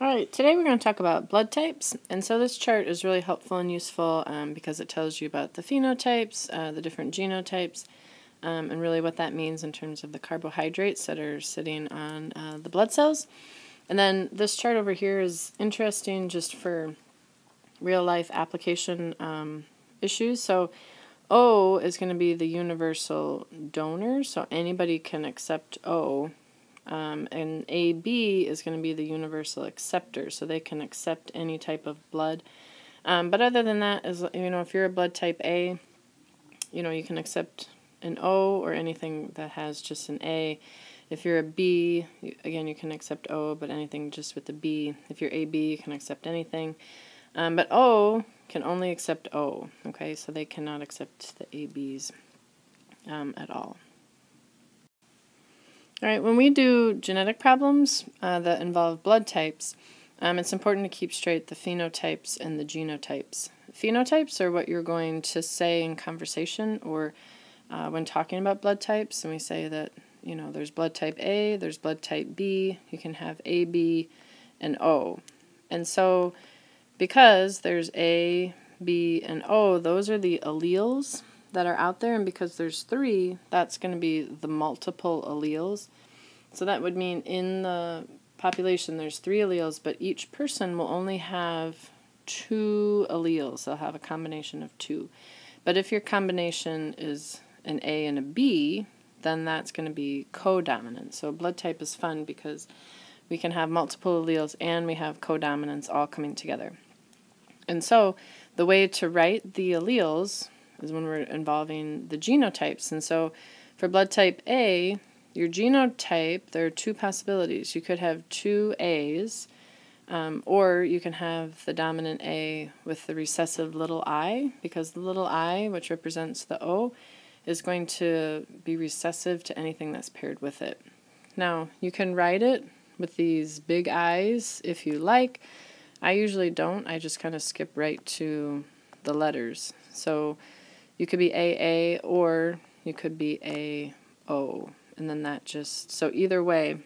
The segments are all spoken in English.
Alright, today we're going to talk about blood types, and so this chart is really helpful and useful because it tells you about the phenotypes, the different genotypes, and really what that means in terms of the carbohydrates that are sitting on the blood cells. And then this chart over here is interesting just for real-life application issues. So O is going to be the universal donor, so anybody can accept O. And AB is going to be the universal acceptor, so they can accept any type of blood. But other than that, if you're a blood type A, you can accept an O or anything that has just an A. If you're a B, again, you can accept O, but anything just with the B. If you're AB, you can accept anything. But O can only accept O, okay? So they cannot accept the ABs at all. Alright, when we do genetic problems that involve blood types, it's important to keep straight the phenotypes and the genotypes. Phenotypes are what you're going to say in conversation or when talking about blood types, and we say that, there's blood type A, there's blood type B, you can have AB and O. And so, because there's A, B, and O, those are the alleles that are out there, and because there's 3, that's going to be the multiple alleles. So that would mean in the population there's 3 alleles, but each person will only have 2 alleles. They'll have a combination of 2. But if your combination is an A and a B, then that's going to be codominant. So blood type is fun because we can have multiple alleles and we have codominance all coming together. And so the way to write the alleles is when we're involving the genotypes. And so for blood type A, your genotype, there are 2 possibilities. You could have 2 A's, or you can have the dominant A with the recessive little I, because the little I, which represents the O, is going to be recessive to anything that's paired with it. Now, you can write it with these big I's if you like. I usually don't. I just kind of skip right to the letters. So you could be AA or you could be AO, and then that just, so either way,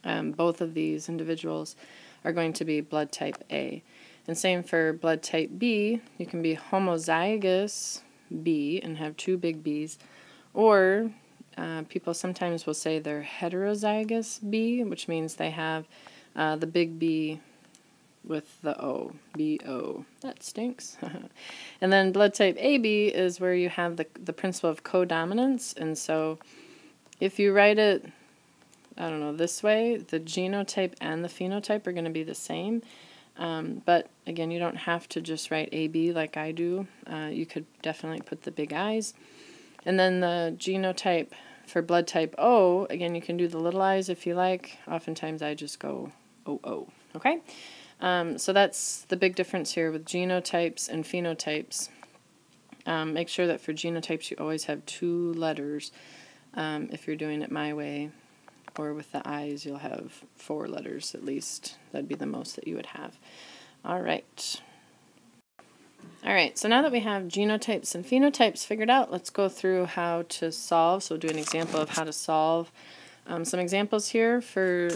both of these individuals are going to be blood type A. And same for blood type B, you can be homozygous B and have 2 big B's, or people sometimes will say they're heterozygous B, which means they have the big B with the O, B-O. That stinks. And then blood type AB is where you have the principle of codominance, and so if you write it, this way, the genotype and the phenotype are going to be the same. But again, you don't have to just write AB like I do. You could definitely put the big I's. And then the genotype for blood type O, again, you can do the little i's if you like. Oftentimes I just go OO, okay? So that's the big difference here with genotypes and phenotypes. Make sure that for genotypes you always have 2 letters. If you're doing it my way, or with the I's, you'll have 4 letters at least. That'd be the most that you would have. Alright, so now that we have genotypes and phenotypes figured out, let's go through how to solve. So we'll do an example of how to solve. Some examples here for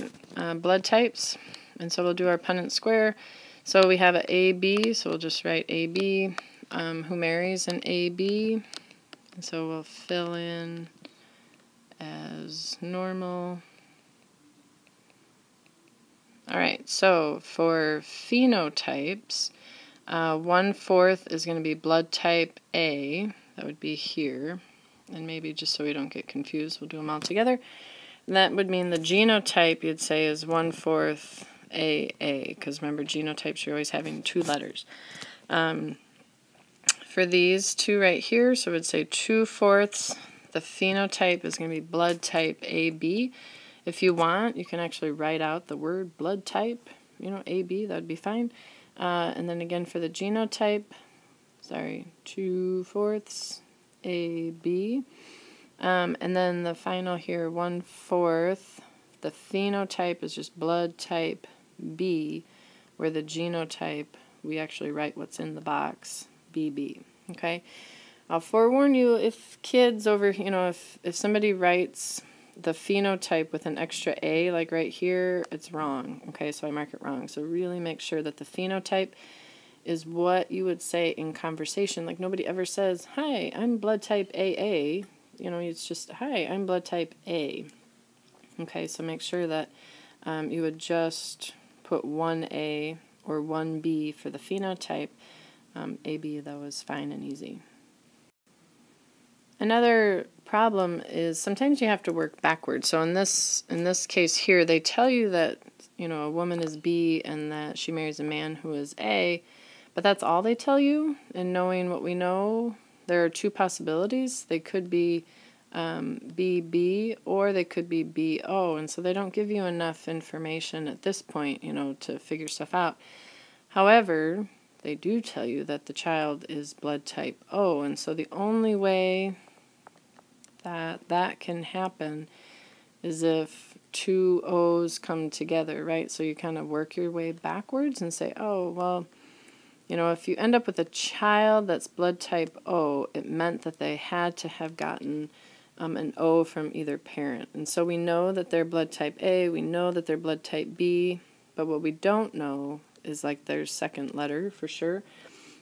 blood types. And so we'll do our Punnett square. So we have an AB, so we'll just write AB, who marries an AB. And so we'll fill in as normal. Alright, so for phenotypes, 1/4 is going to be blood type A. That would be here. And maybe just so we don't get confused, we'll do them all together. And that would mean the genotype, you'd say, is 1/4 AA, because remember, genotypes, you're always having 2 letters. For these 2 right here, so we'd say 2/4. The phenotype is going to be blood type AB. If you want, you can actually write out the word blood type, AB, that would be fine. And then again for the genotype, 2/4 AB. And then the final here, 1/4, the phenotype is just blood type B, where the genotype, we actually write what's in the box, BB, okay? I'll forewarn you, if kids over, if somebody writes the phenotype with an extra A, like right here, it's wrong. Okay, so I mark it wrong. So really make sure that the phenotype is what you would say in conversation. Like nobody ever says, "Hi, I'm blood type AA." You know, it's just, "Hi, I'm blood type A." Okay, so make sure that you would just put 1A or 1B for the phenotype. AB, though, is fine and easy. Another problem is sometimes you have to work backwards. So in this case here, they tell you that, you know, a woman is B and that she marries a man who is A, but that's all they tell you. And knowing what we know, there are two possibilities. They could be BB or they could be BO, and so they don't give you enough information at this point, you know, to figure stuff out. However, they do tell you that the child is blood type O, and so the only way that can happen is if two O's come together, right? So you kind of work your way backwards and say, oh, well, you know, if you end up with a child that's blood type O, it meant that they had to have gotten an O from either parent. And so we know that they're blood type A, we know that they're blood type B, but what we don't know is like their second letter for sure.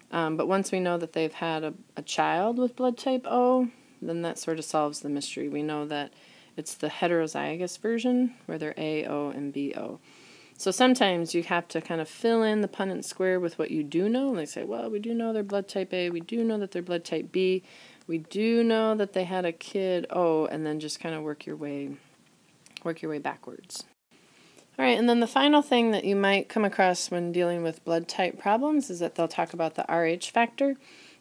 But once we know that they've had a child with blood type O, then that sort of solves the mystery. We know that it's the heterozygous version where they're A, O, and BO. So sometimes you have to kind of fill in the Punnett square with what you do know. And they say, well, we do know they're blood type A, we do know that they're blood type B, we do know that they had a kid O, and then just kind of work your way backwards. All right, and then the final thing that you might come across when dealing with blood type problems is that they'll talk about the Rh factor.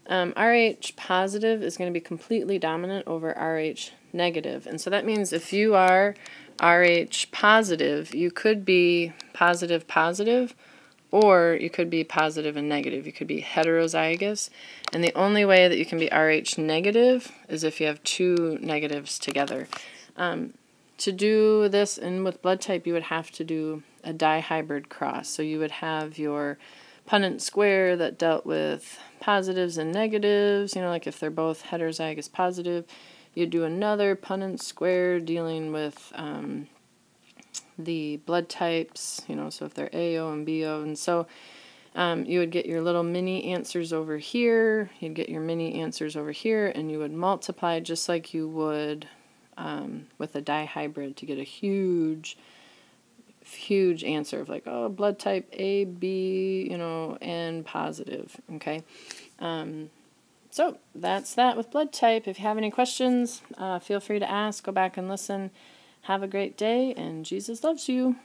Rh positive is going to be completely dominant over Rh negative. And so that means if you are Rh positive, you could be positive positive, or you could be positive and negative. You could be heterozygous. And the only way that you can be Rh negative is if you have two negatives together. To do this, and with blood type, you would have to do a dihybrid cross. So you would have your Punnett square that dealt with positives and negatives, you know, like if they're both heterozygous positive, you'd do another Punnett square dealing with the blood types, you know, so if they're AO and BO, and so you would get your little mini answers over here, you'd get your mini answers over here, and you would multiply just like you would with a dihybrid to get a huge answer of like, oh, blood type A, B, you know, and positive, okay? So that's that with blood type. If you have any questions, feel free to ask, go back and listen. Have a great day, and Jesus loves you.